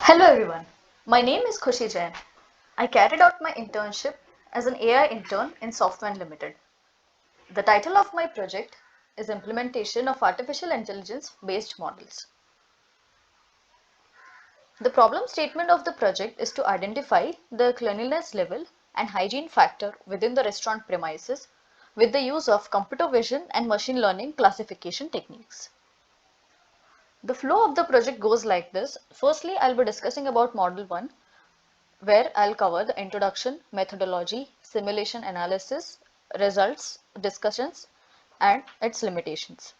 Hello everyone, my name is Khushi Jain. I carried out my internship as an AI intern in Software Limited. The title of my project is Implementation of Artificial Intelligence Based Models. The problem statement of the project is to identify the cleanliness level and hygiene factor within the restaurant premises with the use of computer vision and machine learning classification techniques. The flow of the project goes like this. Firstly, I'll be discussing about Model 1, where I'll cover the introduction, methodology, simulation analysis, results, discussions, and its limitations.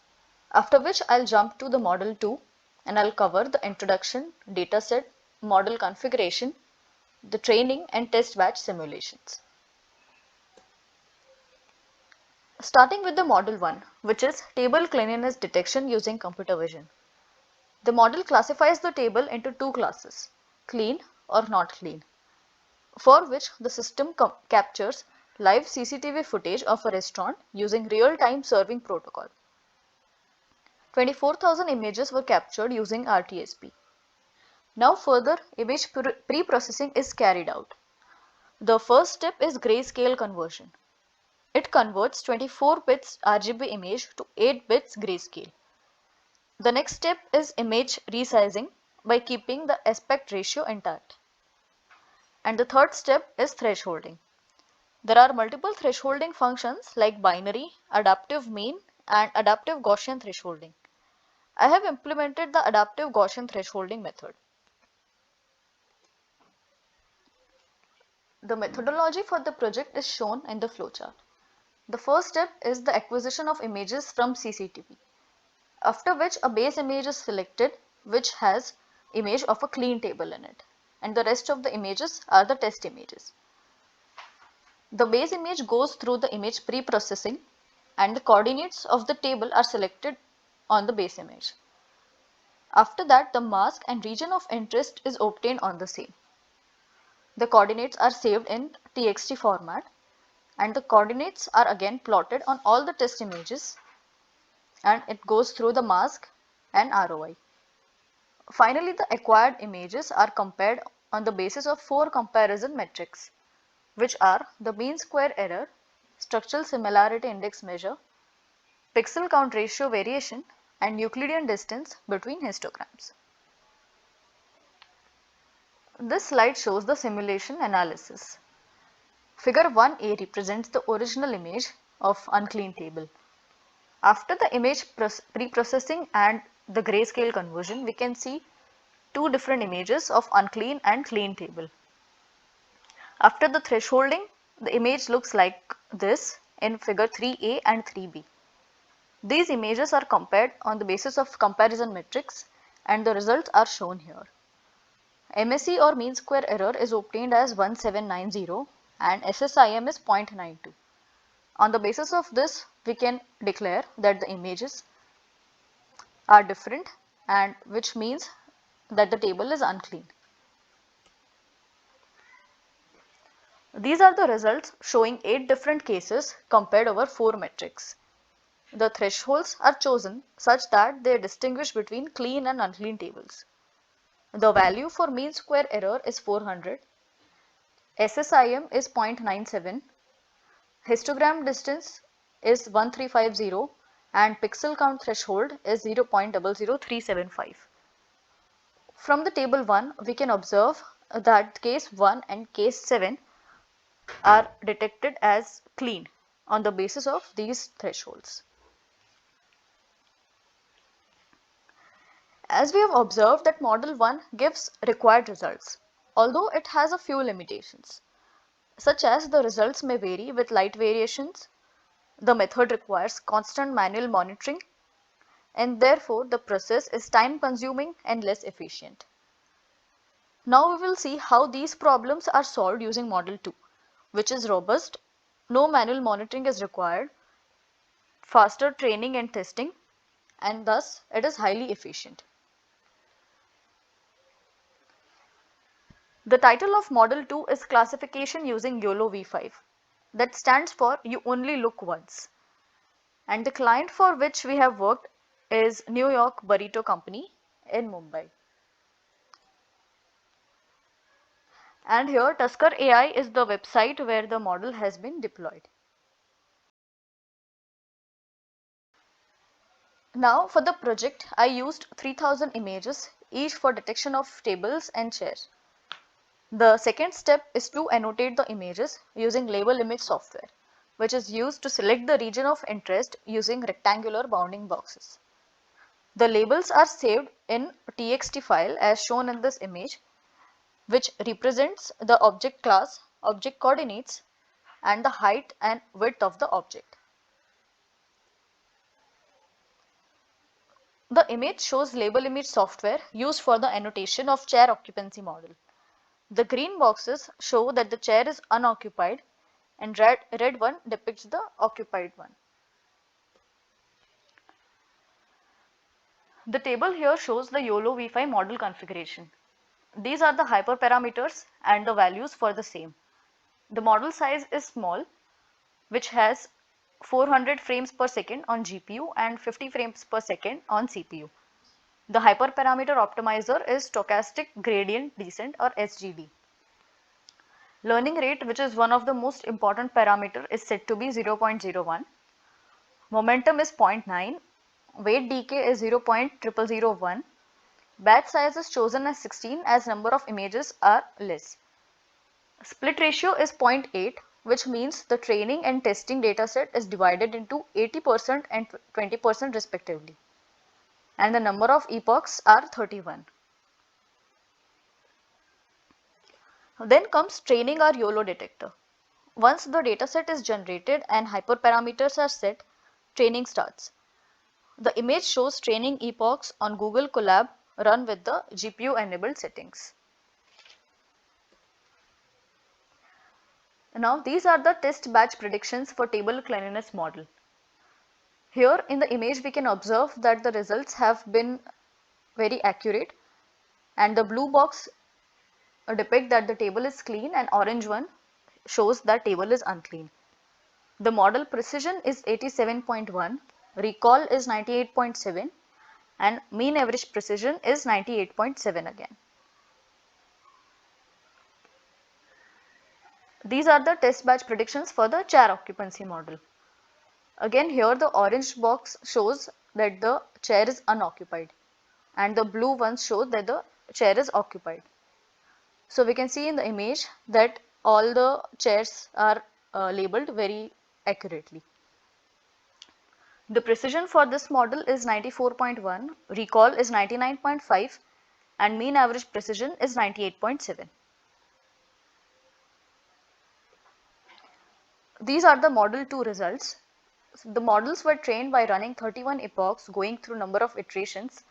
After which I'll jump to the Model 2 and I'll cover the introduction, dataset, model configuration, the training and test batch simulations. Starting with the Model 1, which is table cleanliness detection using computer vision. The model classifies the table into two classes, clean or not clean, for which the system captures live CCTV footage of a restaurant using real-time serving protocol. 24,000 images were captured using RTSP. Now further image pre-processing is carried out. The first step is grayscale conversion. It converts 24 bits RGB image to 8 bits grayscale. The next step is image resizing by keeping the aspect ratio intact. And the third step is thresholding. There are multiple thresholding functions like binary, adaptive mean, and adaptive Gaussian thresholding. I have implemented the adaptive Gaussian thresholding method. The methodology for the project is shown in the flowchart. The first step is the acquisition of images from CCTV, after which a base image is selected which has image of a clean table in it, and the rest of the images are the test images. The base image goes through the image pre-processing and the coordinates of the table are selected on the base image. After that, the mask and region of interest is obtained on the same. The coordinates are saved in TXT format and the coordinates are again plotted on all the test images and it goes through the mask and ROI. Finally, the acquired images are compared on the basis of 4 comparison metrics, which are the mean square error, structural similarity index measure, pixel count ratio variation, and Euclidean distance between histograms. This slide shows the simulation analysis. Figure 1a represents the original image of unclean table. After the image pre-processing and the grayscale conversion, we can see two different images of unclean and clean table. After the thresholding, the image looks like this in figure 3a and 3b. These images are compared on the basis of comparison metrics and the results are shown here. MSE or mean square error is obtained as 1790 and SSIM is 0.92. On the basis of this, we can declare that the images are different and which means that the table is unclean. These are the results showing 8 different cases compared over 4 metrics. The thresholds are chosen such that they distinguish between clean and unclean tables. The value for mean square error is 400, SSIM is 0.97, histogram distance is 1350 and pixel count threshold is 0.00375. From the table 1, we can observe that case 1 and case 7 are detected as clean on the basis of these thresholds. As we have observed that Model 1 gives required results, although it has a few limitations, such as the results may vary with light variations, the method requires constant manual monitoring, and therefore the process is time consuming and less efficient. Now we will see how these problems are solved using Model 2, which is robust, no manual monitoring is required, faster training and testing, and thus it is highly efficient. The title of Model 2 is Classification using YOLO V5. That stands for You Only Look Once. And the client for which we have worked is New York Burrito Company in Mumbai. And here Tusker AI is the website where the model has been deployed. Now for the project, I used 3000 images, each for detection of tables and chairs. The second step is to annotate the images using label image software, which is used to select the region of interest using rectangular bounding boxes. The labels are saved in a TXT file as shown in this image, which represents the object class, object coordinates, and the height and width of the object. The image shows label image software used for the annotation of chair occupancy model. The green boxes show that the chair is unoccupied and red one depicts the occupied one. The table here shows the YOLO V5 model configuration. These are the hyperparameters and the values for the same. The model size is small, which has 400 frames per second on GPU and 50 frames per second on CPU. The hyperparameter optimizer is stochastic gradient descent or SGD. Learning rate, which is one of the most important parameter, is set to be 0.01. Momentum is 0.9. Weight decay is 0.0001. Batch size is chosen as 16 as number of images are less. Split ratio is 0.8, which means the training and testing dataset is divided into 80% and 20% respectively. And the number of epochs are 31. Then comes training our YOLO detector. Once the dataset is generated and hyperparameters are set, training starts. The image shows training epochs on Google Colab run with the GPU enabled settings. Now these are the test batch predictions for table cleanliness model. Here in the image we can observe that the results have been very accurate, and the blue box depict that the table is clean and orange one shows that table is unclean. The model precision is 87.1, recall is 98.7 and mean average precision is 98.7 again. These are the test batch predictions for the chair occupancy model. Again here the orange box shows that the chair is unoccupied and the blue ones show that the chair is occupied. So we can see in the image that all the chairs are labeled very accurately. The precision for this model is 94.1, recall is 99.5 and mean average precision is 98.7. These are the model 2 results. The models were trained by running 31 epochs going through number of iterations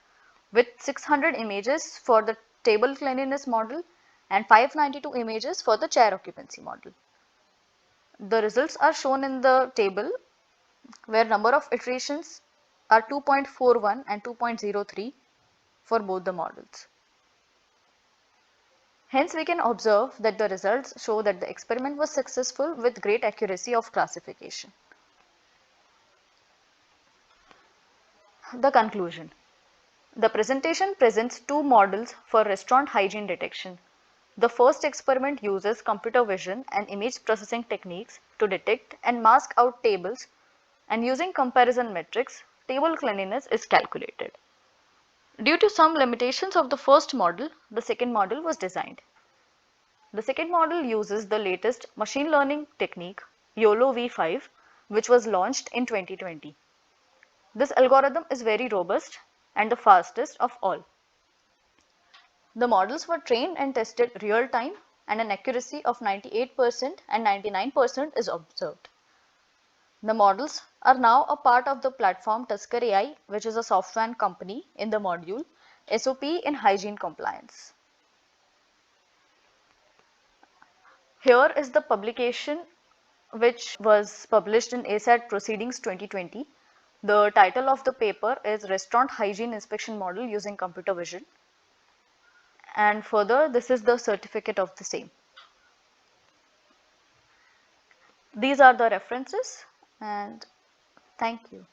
with 600 images for the table cleanliness model and 592 images for the chair occupancy model. The results are shown in the table where number of iterations are 2.41 and 2.03 for both the models. Hence we can observe that the results show that the experiment was successful with great accuracy of classification. The conclusion. The presentation presents two models for restaurant hygiene detection. The first experiment uses computer vision and image processing techniques to detect and mask out tables, and using comparison metrics, table cleanliness is calculated. Due to some limitations of the first model, the second model was designed. The second model uses the latest machine learning technique, YOLO V5, which was launched in 2020. This algorithm is very robust and the fastest of all. The models were trained and tested real time, and an accuracy of 98% and 99% is observed. The models are now a part of the platform Tusker AI, which is a software company, in the module SOP in hygiene compliance. Here is the publication which was published in ASAT Proceedings 2020. The title of the paper is Restaurant Hygiene Inspection Model Using Computer Vision. And further, this is the certificate of the same. These are the references, and thank you.